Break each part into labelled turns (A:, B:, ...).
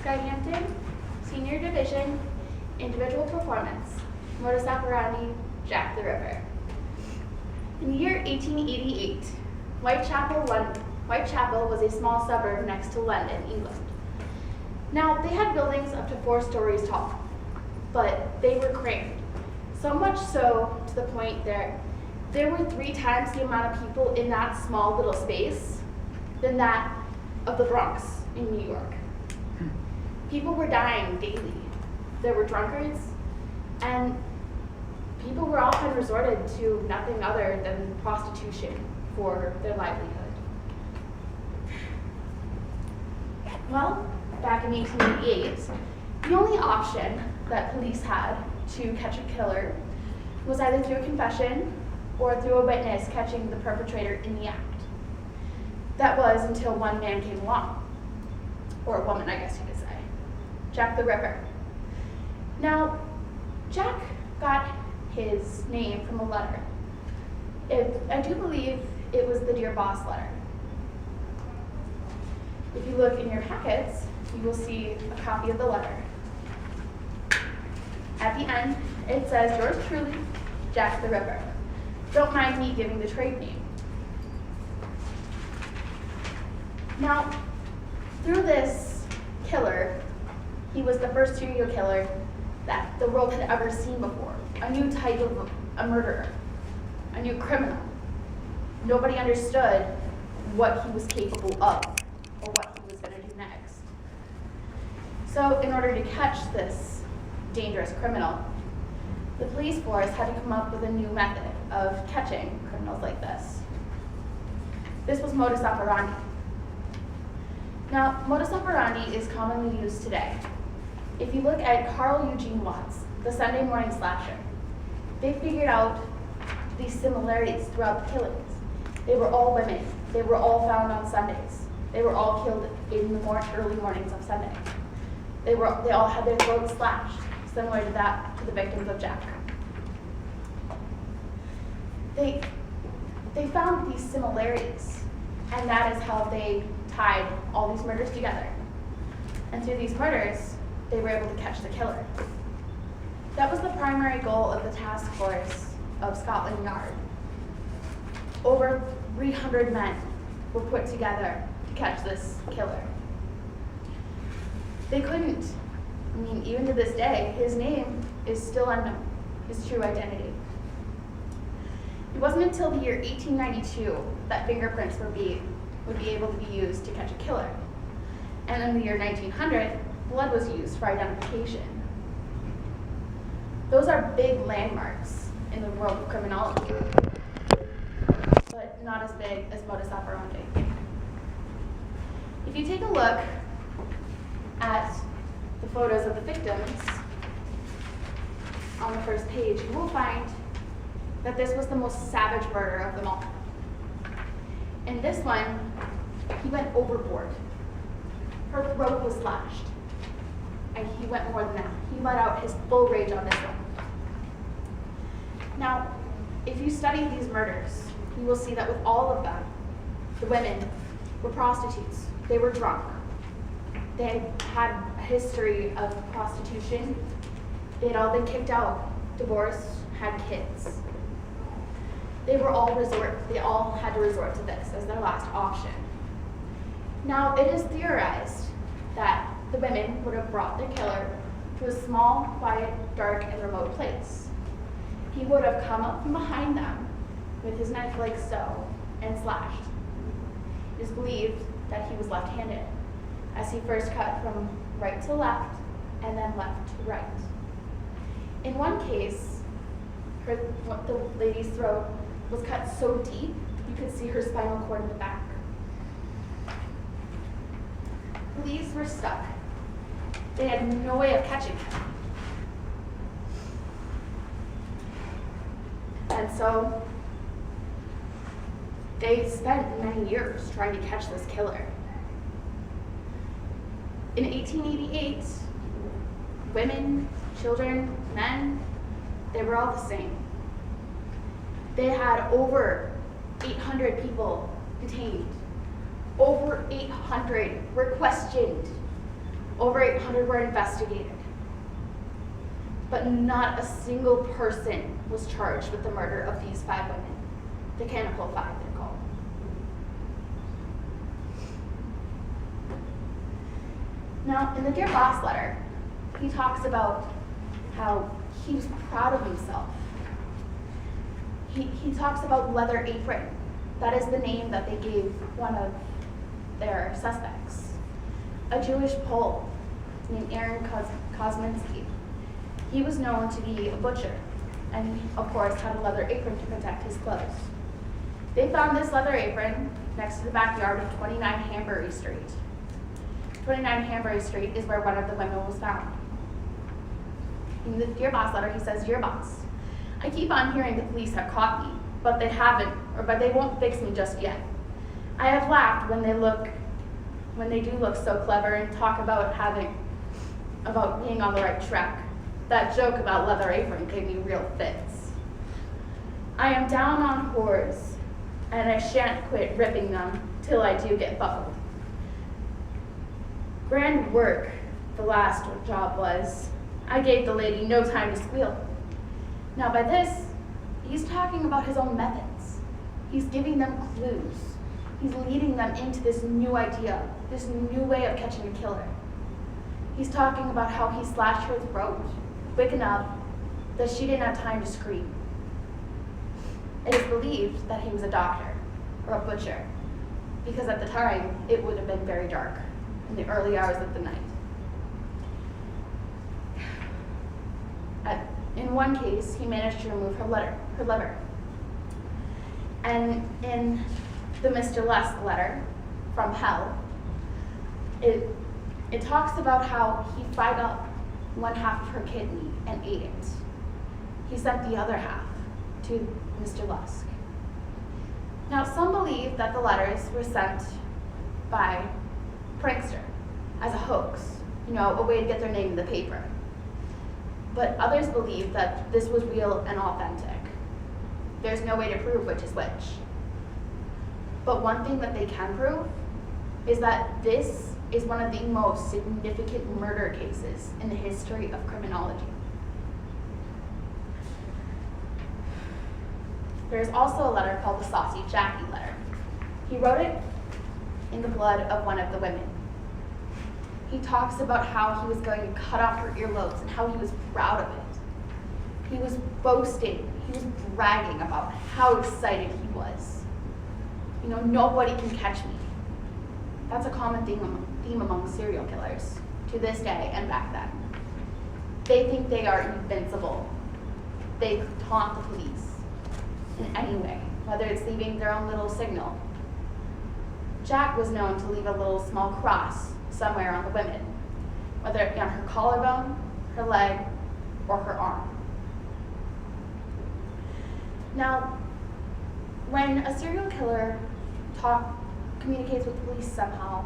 A: Skye Hampton, Senior Division, Individual Performance, Modus Operandi, Jack the Ripper. In the year 1888, Whitechapel was a small suburb next to London, England. Now, they had buildings up to 4 stories tall, but they were crammed. So much so to the point there were 3 times the amount of people in that small little space than that of the Bronx in New York. People were dying daily. There were drunkards, and people were often resorted to nothing other than prostitution for their livelihood. Well, back in 1888, the only option that police had to catch a killer was either through a confession or through a witness catching the perpetrator in the act. That was until one man came along, or a woman, I guess you could say, Jack the Ripper. Now, Jack got his name from a letter. I do believe it was the Dear Boss letter. If you look in your packets, you will see a copy of the letter. At the end, it says, "Yours truly, Jack the Ripper. Don't mind me giving the trade name." Now, through this killer, he was the first serial killer that the world had ever seen before. A new type of a murderer, a new criminal. Nobody understood what he was capable of or what he was going to do next. So in order to catch this dangerous criminal, the police force had to come up with a new method of catching criminals like this. This was modus operandi. Now, modus operandi is commonly used today. If you look at Carl Eugene Watts, the Sunday morning slasher, they figured out these similarities throughout the killings. They were all women. They were all found on Sundays. They were all killed in the early mornings of Sunday. They all had their throats slashed, similar to the victims of Jack. They found these similarities, and that is how they tied all these murders together. And through these murders, they were able to catch the killer. That was the primary goal of the task force of Scotland Yard. Over 300 men were put together to catch this killer. They couldn't. Even to this day, his name is still unknown, his true identity. It wasn't until the year 1892 that fingerprints would be able to be used to catch a killer. And in the year 1900, blood was used for identification. Those are big landmarks in the world of criminology, but not as big as modus operandi. If you take a look at the photos of the victims on the first page, you will find that this was the most savage murder of them all. In this one, he went overboard. Her throat was slashed, and he went more than that. He let out his full rage on this one. Now, if you study these murders, you will see that with all of them, the women were prostitutes. They were drunk. They had a history of prostitution. They had all been kicked out, divorced, had kids. They all had to resort to this as their last option. Now, it is theorized that the women would have brought their killer to a small, quiet, dark, and remote place. He would have come up from behind them with his knife like so and slashed. It is believed that he was left-handed, as he first cut from right to left and then left to right. In one case, the lady's throat was cut so deep you could see her spinal cord in the back. Police were stuck. They had no way of catching him. And so they spent many years trying to catch this killer. In 1888, women, children, men, they were all the same. They had over 800 people detained. Over 800 were questioned. Over 800 were investigated. But not a single person was charged with the murder of these 5 women. The Cannibal Five, they're called. Now, in the Dear Boss letter, he talks about how he was proud of himself. He talks about Leather Apron. That is the name that they gave one of their suspects. A Jewish Pole named Aaron Kosminski. He was known to be a butcher, and he, of course, had a leather apron to protect his clothes. They found this leather apron next to the backyard of 29 Hanbury Street. 29 Hanbury Street is where one of the women was found. In the Dear Boss letter, he says, "Dear Boss, I keep on hearing the police have caught me, but they haven't, but they won't fix me just yet. I have laughed when they do look so clever and talk about being on the right track. That joke about Leather Apron gave me real fits. I am down on whores, and I shan't quit ripping them till I do get buckled. Grand work the last job was. I gave the lady no time to squeal." Now by this, he's talking about his own methods. He's giving them clues. He's leading them into this new idea, this new way of catching a killer. He's talking about how he slashed her throat quick enough that she didn't have time to scream. It is believed that he was a doctor or a butcher, because at the time it would have been very dark in the early hours of the night. In one case, he managed to remove her liver. And in the Mr. Lusk letter from hell, it talks about how he fried up one half of her kidney and ate it. He sent the other half to Mr. Lusk. Now, some believe that the letters were sent by prankster as a hoax, a way to get their name in the paper. But others believe that this was real and authentic. There's no way to prove which is which. But one thing that they can prove is that this is one of the most significant murder cases in the history of criminology. There's also a letter called the Saucy Jackie letter. He wrote it in the blood of one of the women. He talks about how he was going to cut off her earlobes and how he was proud of it. He was boasting, he was bragging about how excited he was. Nobody can catch me. That's a common theme among serial killers to this day and back then. They think they are invincible. They taunt the police in any way, whether it's leaving their own little signal. Jack was known to leave a little small cross somewhere on the women, whether it be on her collarbone, her leg, or her arm. Now, when a serial killer communicates with police somehow,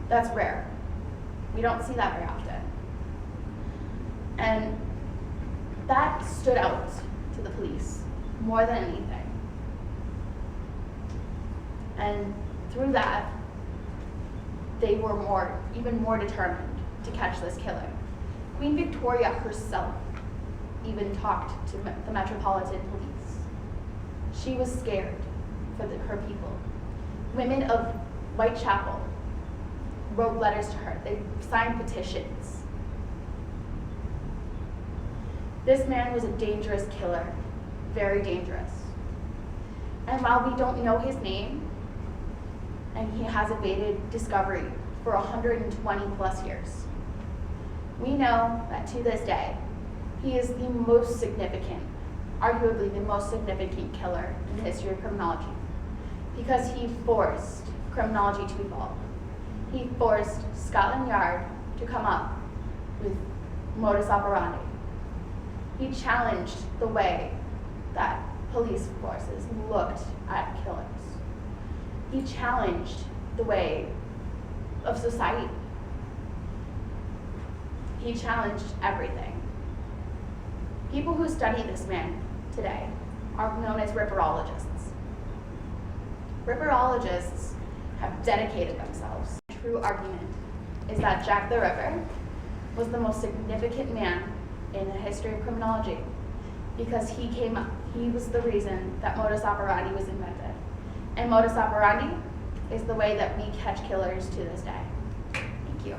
A: that's rare. We don't see that very often. And that stood out to the police more than anything. And through that, they were even more determined to catch this killer. Queen Victoria herself even talked to the Metropolitan Police. She was scared for her people. Women of Whitechapel wrote letters to her. They signed petitions. This man was a dangerous killer, very dangerous. And while we don't know his name, and he has evaded discovery for 120 plus years, we know that to this day, he is the most significant, arguably the most significant killer in the history of criminology, because he forced criminology to evolve. He forced Scotland Yard to come up with Modus Operandi. He challenged the way that police forces looked at killers. He challenged the way of society. He challenged everything. People who study this man today are known as ripperologists. Ripperologists have dedicated themselves to true argument is that Jack the Ripper was the most significant man in the history of criminology because he was the reason that modus operandi was invented. And modus operandi is the way that we catch killers to this day. Thank you.